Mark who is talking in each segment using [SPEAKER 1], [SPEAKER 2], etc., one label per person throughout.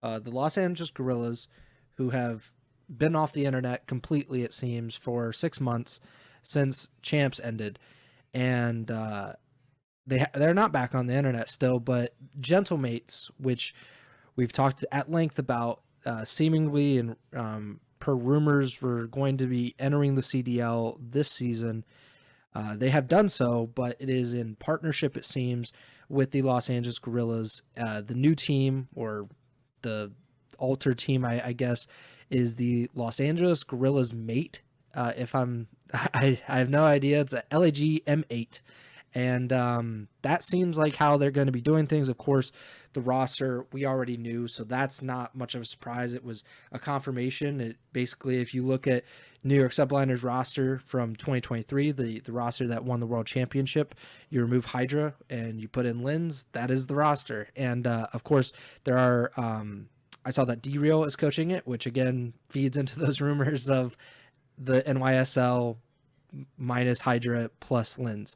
[SPEAKER 1] The Los Angeles Guerrillas, who have been off the internet completely, it seems, for 6 months since Champs ended, and they're not back on the internet still. But Gentlemates, which we've talked at length about, seemingly and per rumors, were going to be entering the CDL this season. They have done so, but it is in partnership, it seems, with the Los Angeles Guerrillas. The new team, or the altered team, I guess, is the Los Angeles Guerrillas Mate. If I'm, I have no idea. It's a LAG M8, and that seems like how they're going to be doing things. Of course, the roster we already knew, so that's not much of a surprise. It was a confirmation. It basically, if you look at New York Subliners roster from 2023, the roster that won the world championship, you remove Hydra and you put in Lins, that is the roster. And of course, there are, I saw that D-Real is coaching it, which again feeds into those rumors of the NYSL minus Hydra plus Lins.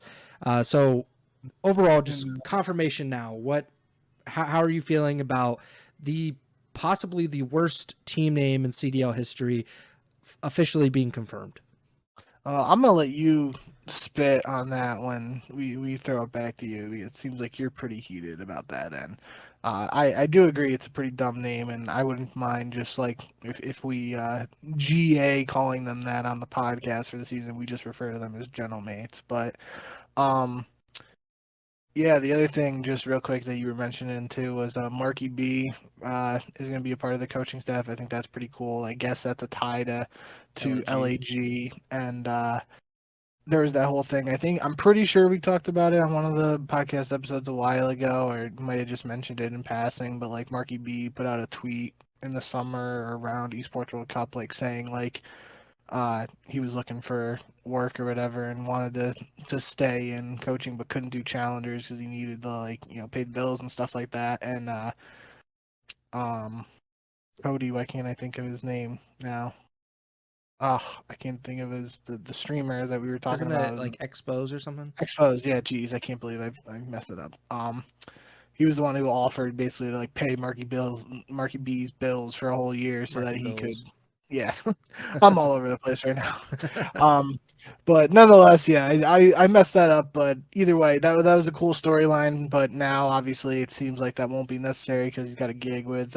[SPEAKER 1] So overall, just
[SPEAKER 2] And
[SPEAKER 1] confirmation now. How are you feeling about the possibly the worst team name in CDL history officially being confirmed?
[SPEAKER 2] I'm gonna let you spit on that when we throw it back to you. It seems like you're pretty heated about that, and I do agree it's a pretty dumb name, and I wouldn't mind just like if we GA calling them that on the podcast for the season. We just refer to them as General Mates, but um. Yeah, the other thing, just real quick, that you were mentioning too was Marky B is going to be a part of the coaching staff. I think that's pretty cool. I guess that's a tie to
[SPEAKER 1] LAG.
[SPEAKER 2] LAG, and there was that whole thing. I'm pretty sure we talked about it on one of the podcast episodes a while ago, or might have just mentioned it in passing. But like Marky B put out a tweet in the summer around Esports World Cup, like saying like he was looking for work or whatever and wanted to stay in coaching but couldn't do challengers because he needed to like pay the bills and stuff like that. And um Cody, why can't I think of his name now? Oh, I can't think of the streamer that we were talking
[SPEAKER 1] Isn't it
[SPEAKER 2] about.
[SPEAKER 1] like Expos or something?
[SPEAKER 2] Exposed, yeah, geez, I can't believe I messed it up. He was the one who offered basically to like pay Marky B's bills for a whole year so that
[SPEAKER 1] Marky
[SPEAKER 2] he could.
[SPEAKER 1] Bills.
[SPEAKER 2] Yeah, I'm all over the place right now. Um, but nonetheless, yeah, I messed that up. But either way, that was a cool storyline. But now, obviously, it seems like that won't be necessary because he's got a gig with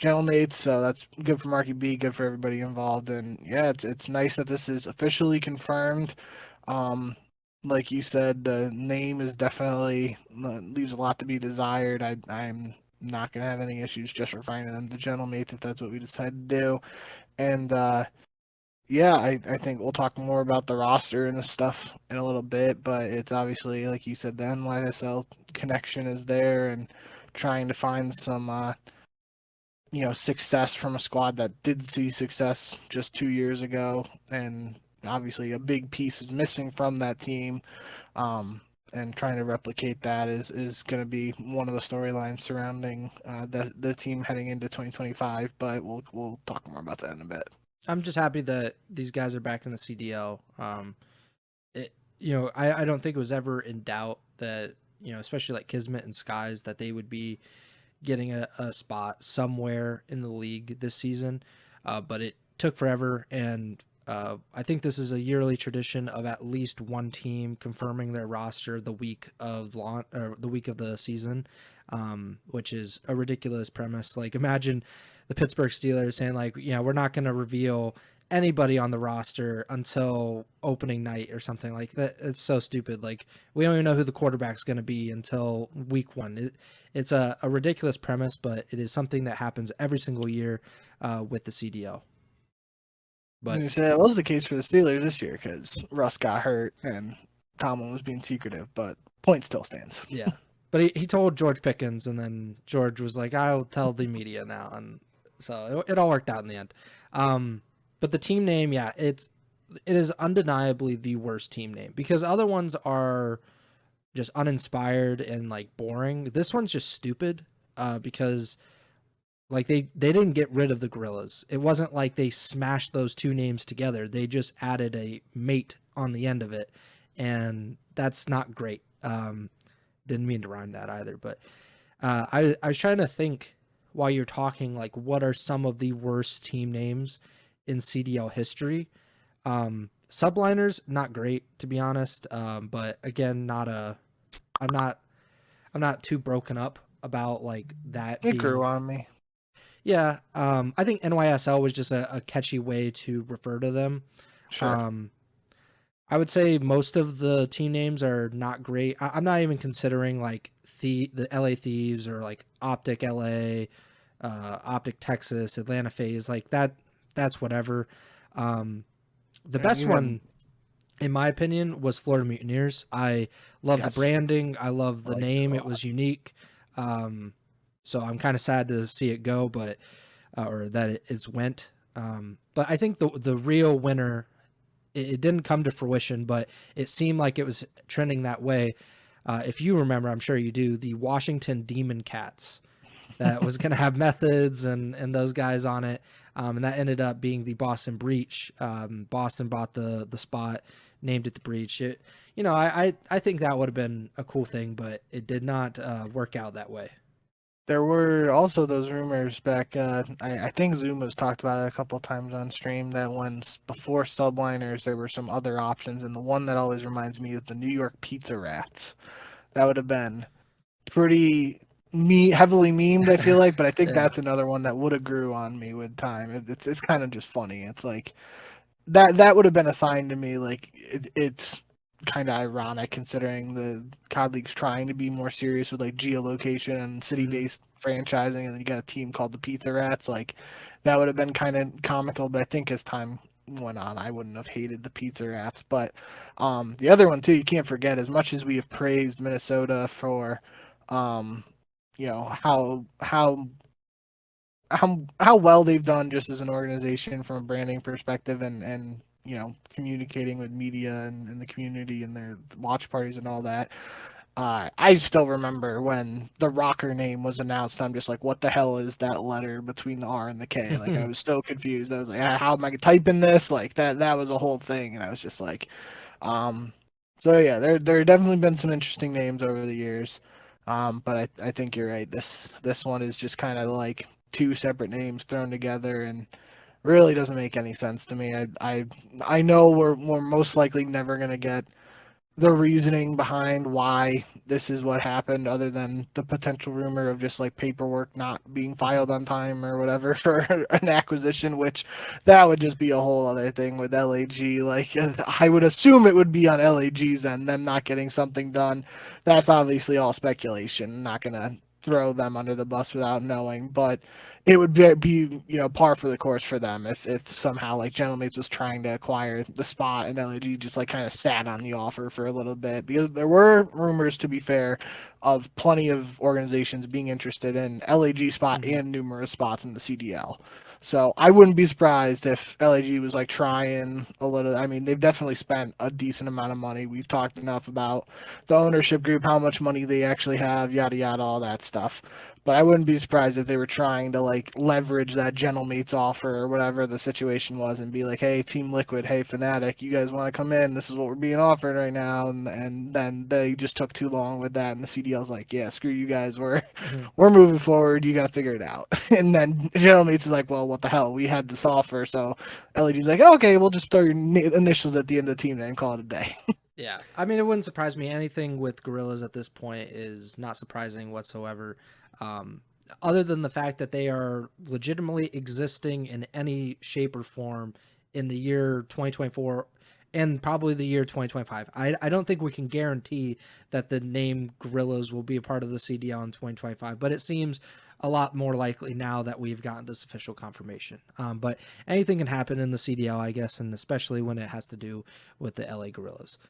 [SPEAKER 2] Mates. So that's good for Marky B, good for everybody involved. And yeah, it's nice that this is officially confirmed. Um, like you said, the name is definitely leaves a lot to be desired. I'm not gonna have any issues just refining them to Mates if that's what we decide to do. And yeah, I think we'll talk more about the roster and the stuff in a little bit, but it's obviously, like you said, the NYSL connection is there and trying to find some, success from a squad that did see success just 2 years ago. And obviously, a big piece is missing from that team. And trying to replicate that is going to be one of the storylines surrounding the team heading into 2025. But we'll talk more about that in a bit.
[SPEAKER 1] I'm just happy that these guys are back in the CDL. I don't think it was ever in doubt that, especially like Kismet and Skies, that they would be getting a spot somewhere in the league this season. But it took forever, and I think this is a yearly tradition of at least one team confirming their roster the week of the week of the season, which is a ridiculous premise. Like, imagine the Pittsburgh Steelers saying like, we're not going to reveal anybody on the roster until opening night or something like that. It's so stupid. Like, we don't even know who the quarterback's going to be until week one. It's a ridiculous premise, but it is something that happens every single year with the CDL. But
[SPEAKER 2] So that was the case for the Steelers this year because Russ got hurt and Tomlin was being secretive, but point still stands.
[SPEAKER 1] yeah, but he told George Pickens, and then George was like, "I'll tell the media now," and so it all worked out in the end. But the team name, yeah, it is undeniably the worst team name because other ones are just uninspired and like boring. This one's just stupid because like they didn't get rid of the Gorillas. It wasn't like they smashed those two names together. They just added a mate on the end of it, and that's not great. Didn't mean to rhyme that either, but I was trying to think while you're talking, like what are some of the worst team names in CDL history. Subliners, not great to be honest. But again, I'm not I'm not too broken up about like that
[SPEAKER 2] It grew
[SPEAKER 1] being.
[SPEAKER 2] on me.
[SPEAKER 1] Yeah. I think NYSL was just a catchy way to refer to them.
[SPEAKER 2] Sure.
[SPEAKER 1] Um, I would say most of the team names are not great. I'm not even considering like the LA Thieves or like Optic LA, Optic Texas, Atlanta Phase, like that. That's whatever. Um, the
[SPEAKER 2] And
[SPEAKER 1] best
[SPEAKER 2] even
[SPEAKER 1] one, in my opinion, was Florida Mutineers. I love the
[SPEAKER 2] yes,
[SPEAKER 1] branding. I love
[SPEAKER 2] I
[SPEAKER 1] the
[SPEAKER 2] like it a
[SPEAKER 1] name. It
[SPEAKER 2] lot.
[SPEAKER 1] was unique. Um, so I'm kind of sad to see it go, but or that it's went. But I think the real winner, it didn't come to fruition, but it seemed like it was trending that way. If you remember, I'm sure you do, the Washington Demon Cats that was going to have Methods and those guys on it. And that ended up being the Boston Breach. Boston bought the spot, named it the Breach. I think that would have been a cool thing, but it did not work out that way.
[SPEAKER 2] There were also those rumors back. I think Zoom has talked about it a couple of times on stream that before subliners there were some other options, and the one that always reminds me is the New York Pizza Rats. That would have been pretty heavily memed, I feel like, but I think
[SPEAKER 1] Yeah.
[SPEAKER 2] that's another one that would have grew on me with time. It's kind of just funny. It's like that would have been assigned to me. Like it's kind of ironic considering the COD League's trying to be more serious with like geolocation and
[SPEAKER 1] Hmm.
[SPEAKER 2] city-based franchising, and then you got a team called the Pizza Rats. Like that would have been kind of comical, but I think as time went on, I wouldn't have hated the Pizza Rats. But the other one too, you can't forget. As much as we have praised Minnesota for, um, how well they've done just as an organization from a branding perspective and communicating with media and the community and their watch parties and all that. I still remember when the rocker name was announced. I'm just like, what the hell is that letter between the R and the K? Like, I was so confused. I was like, how am I typing this? Like that was a whole thing, and I was just like, um, so yeah, there have definitely been some interesting names over the years. But I think you're right. This one is just kind of like two separate names thrown together and really doesn't make any sense to me. I know we're most likely never gonna get the reasoning behind why this is what happened, other than the potential rumor of just like paperwork not being filed on time or whatever for an acquisition, which that would just be a whole other thing with LAG. Like I would assume it would be on LAG's end, them not getting something done. That's obviously all speculation. Not gonna throw them under the bus without knowing, but it would be par for the course for them if somehow like Gentlemates was trying to acquire the spot and LAG just like kind of sat on the offer for a little bit, because there were rumors, to be fair, of plenty of organizations being interested in LAG spot
[SPEAKER 1] Hmm.
[SPEAKER 2] and numerous spots in the CDL. So I wouldn't be surprised if LAG was like trying a little. I mean, they've definitely spent a decent amount of money. We've talked enough about the ownership group, how much money they actually have, yada yada, all that stuff. But I wouldn't be surprised if they were trying to like leverage that Gentlemates offer or whatever the situation was and be like, hey, Team Liquid, hey, Fnatic, you guys want to come in? This is what we're being offered right now. And then they just took too long with that. And the CDL's like, yeah, screw you guys.
[SPEAKER 1] Hmm.
[SPEAKER 2] We're moving forward. You got to figure it out. And then Gentlemates is like, well, what the hell? We had this offer. So LEG's like, oh, okay, we'll just throw your initials at the end of the team name and call it a day.
[SPEAKER 1] Yeah, I mean, it wouldn't surprise me. Anything with Gorillas at this point is not surprising whatsoever. Um, Other than the fact that they are legitimately existing in any shape or form in the year 2024 and probably the year 2025. I don't think we can guarantee that the name Gorillas will be a part of the CDL in 2025, but it seems a lot more likely now that we've gotten this official confirmation. But anything can happen in the CDL, I guess, and especially when it has to do with the LA Gorillas.